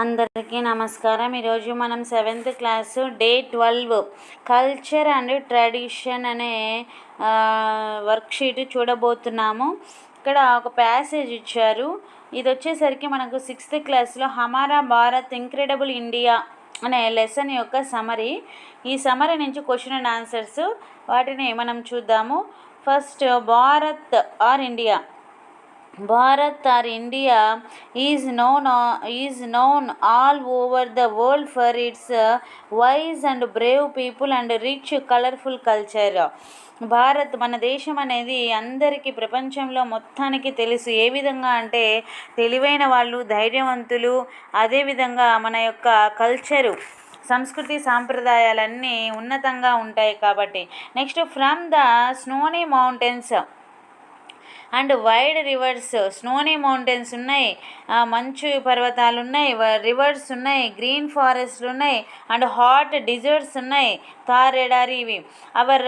అందరికీ నమస్కారం. ఈరోజు మనం 7th class day 12 culture and tradition అనే వర్క్షీట్ చూడబోతున్నాము. ఇక్కడ ఒక ప్యాసేజ్ ఇచ్చారు. ఇది వచ్చేసరికి మనకు 6th క్లాస్లో హమారా భారత్ ఇంక్రెడిబుల్ ఇండియా అనే లెసన్ యొక్క సమరీ. ఈ సమరీ నుంచి క్వశ్చన్ అండ్ ఆన్సర్స్ వాటిని మనం చూద్దాము. First, Bharat or India. Bharat or India is known all over the world for its wise and brave people and rich colorful culture. Bharat మన దేశం అనేది అందరికీ ప్రపంచంలో మొత్తానికి తెలుసు. ఏ విధంగా అంటే తెలివైన వాళ్ళు, ధైర్యవంతులు, అదేవిధంగా మన యొక్క కల్చరు, సంస్కృతి సాంప్రదాయాలన్నీ ఉన్నతంగా ఉంటాయి కాబట్టి. Next, from the snowy mountains and wide rivers. Snowy mountains ఉన్నాయి, మంచు పర్వతాలు ఉన్నాయి, రివర్స్ ఉన్నాయి, గ్రీన్ ఫారెస్ట్లు ఉన్నాయి, అండ్ హాట్ డిజర్ట్స్ ఉన్నాయి, థార్ ఎడారి ఇవి. Our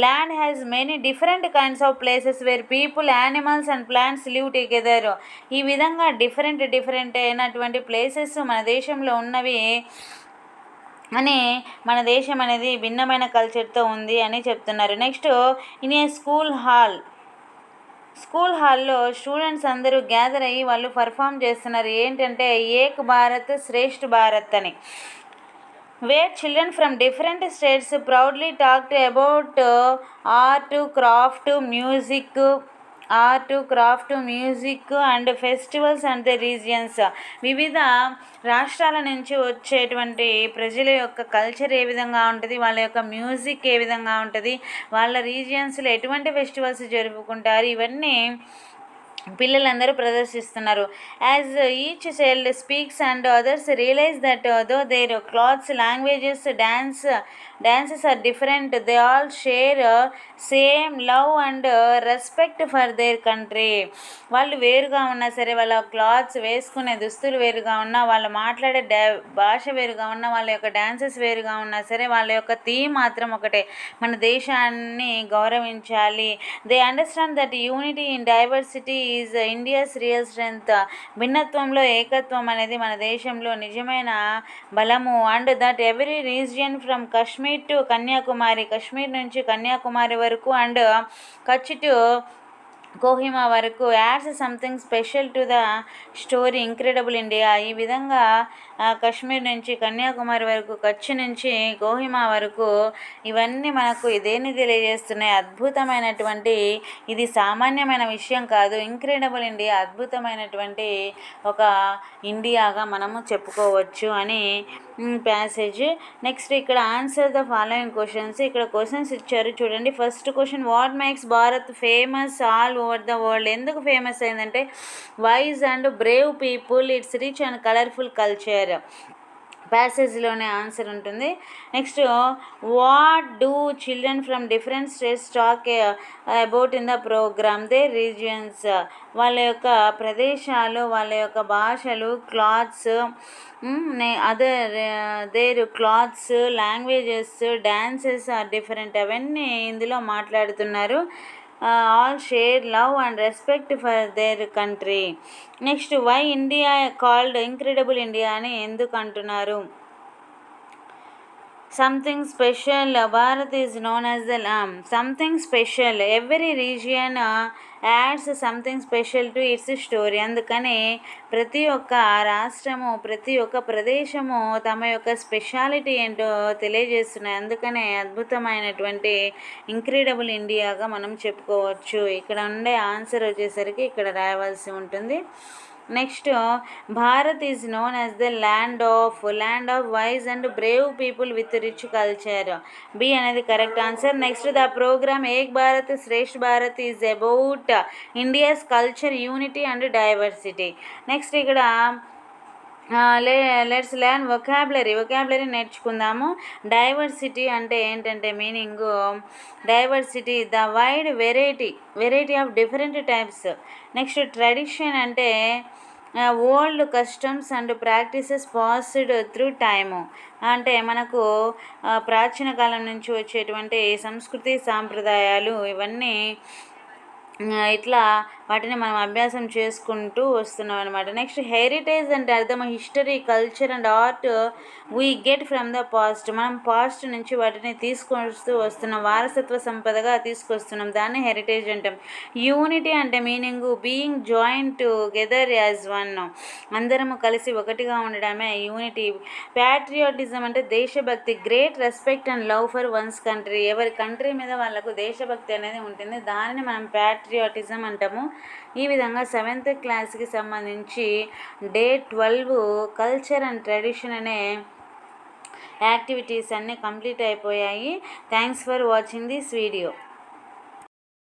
land has many different kinds of places where people, animals and plants live together. ఈ విధంగా డిఫరెంట్ అయినటువంటి ప్లేసెస్ మన దేశంలో ఉన్నవి అని, మన దేశం అనేది భిన్నమైన కల్చర్తో ఉంది అని చెప్తున్నారు. నెక్స్ట్, ఇన్ ఏ స్కూల్ హాల్లో స్టూడెంట్స్ అందరూ గ్యాదర్ అయ్యి వాళ్ళు పర్ఫామ్ చేస్తున్నారు. ఏంటంటే ఏక్ భారత్ శ్రేష్ఠ భారత్ అని. Where children from different states proudly talked about art, craft, music and festivals and the regions. వివిధ రాష్ట్రాల నుంచి వచ్చేటువంటి ప్రజల యొక్క కల్చర్ ఏ విధంగా ఉంటుంది, వాళ్ళ యొక్క మ్యూజిక్ ఏ విధంగా ఉంటుంది, వాళ్ళ రీజియన్స్లో ఎటువంటి ఫెస్టివల్స్ జరుపుకుంటారు, ఇవన్నీ పిల్లలందరూ ప్రదర్శిస్తున్నారు. As each child speaks and others realize that though their clothes, languages, dances are different, they all share same love and respect for their country. వాళ్ళు వేరుగా ఉన్నా సరే, వాళ్ళ క్లాత్స్ వేసుకునే దుస్తులు వేరుగా ఉన్నా, వాళ్ళు మాట్లాడే భాష వేరుగా ఉన్నా, వాళ్ళ యొక్క డాన్సెస్ వేరుగా ఉన్నా సరే, వాళ్ళ యొక్క థీమ్ మాత్రం ఒకటే, మన దేశాన్ని గౌరవించాలి. They understand that unity in diversity is India's real strength. భిన్నత్వంలో ఏకత్వం అనేది మన దేశంలో నిజమైన బలము. And that every region from Kashmir to Kanyakumari, Kashmir నుంచి కన్యాకుమారి వరకు, అండ్ కచ్ టు కోహిమా వరకు, ads something special to the story incredible India. ఈ విధంగా కాశ్మీర్ నుంచి కన్యాకుమారి వరకు, కచ్ నుంచి కోహిమా వరకు, ఇవన్నీ మనకు దేన్ని తెలియజేస్తున్నాయి? అద్భుతమైనటువంటి, ఇది సామాన్యమైన విషయం కాదు, ఇంక్రెడిబుల్ ఇండియా, అద్భుతమైనటువంటి ఒక ఇండియాగా మనము చెప్పుకోవచ్చు అని ప్యాసేజ్. నెక్స్ట్, ఇక్కడ ఆన్సర్ ద ఫాలోయింగ్ క్వశ్చన్స్. ఇక్కడ క్వశ్చన్స్ ఇచ్చారు చూడండి. First question, what makes Bharat famous all over the world. ఎందుకు ఫేమస్ అయిందంటే wise and brave people, it's rich and colourful culture. ప్యాసేజ్లోనే ఆన్సర్ ఉంటుంది. Next, what do children from different states talk about in the programme, their regions. వాళ్ళ యొక్క ప్రదేశాలు, వాళ్ళ యొక్క భాషలు, clothes, their clothes, languages, dances are different, అవన్నీ ఇందులో మాట్లాడుతున్నారు. All share love and respect for their country. Next, why India called incredible India అని ఎందుకు అంటున్నారు? Something special, Bharat is known as the something special, every region adds something special to its story. అందుకని ప్రతి ఒక్క రాష్ట్రము, ప్రతి ఒక్క ప్రదేశము తమ యొక్క స్పెషాలిటీ ఏంటో తెలియజేస్తున్నాయి. అందుకనే అద్భుతమైనటువంటి ఇంక్రెడిబుల్ ఇండియాగా మనం చెప్పుకోవచ్చు. ఇక్కడ ఉండే ఆన్సర్ వచ్చేసరికి ఇక్కడ రాయవలసి ఉంటుంది. Next, Bharat is known as the land of wise and brave people with rich culture. B అనేది correct answer. Next, the programme Ek Bharat Shreshtha Bharat is about India's culture, unity and diversity. Next, ఇక్కడ లెట్స్ లెర్న్ వొకాబులరీ నేర్చుకుందాము. Diversity అంటే ఏంటంటే meaning, diversity the wide variety of different types. Next, tradition అంటే old customs and practices passed through time. అంటే మనకు ప్రాచీన కాలం నుంచి వచ్చేటువంటి సంస్కృతి సాంప్రదాయాలు ఇవన్నీ ఇట్లా వాటిని మనం అభ్యాసం చేసుకుంటూ వస్తున్నాం అనమాట. నెక్స్ట్ హెరిటేజ్ అంటే అర్థం history, culture and art we get from the past. మనం పాస్ట్ నుంచి వాటిని తీసుకొస్తూ వస్తున్నాం, వారసత్వ సంపదగా తీసుకొస్తున్నాం, దాన్ని హెరిటేజ్ అంటాం. యూనిటీ అంటే meaning being joint together as one, అందరము కలిసి ఒకటిగా ఉండడమే యూనిటీ. ప్యాట్రియాటిజం అంటే దేశభక్తి, great respect and love for once country. ఎవరి కంట్రీ మీద వాళ్ళకు దేశభక్తి అనేది ఉంటుంది, దానిని మనం ప్యాట్రియాటిజం అంటాము. ఈ విధంగా 7th క్లాస్కి సంబంధించి డే 12 కల్చర్ అండ్ ట్రెడిషన్ అనే యాక్టివిటీస్ అన్నీ కంప్లీట్ అయిపోయాయి. Thanks for watching this video.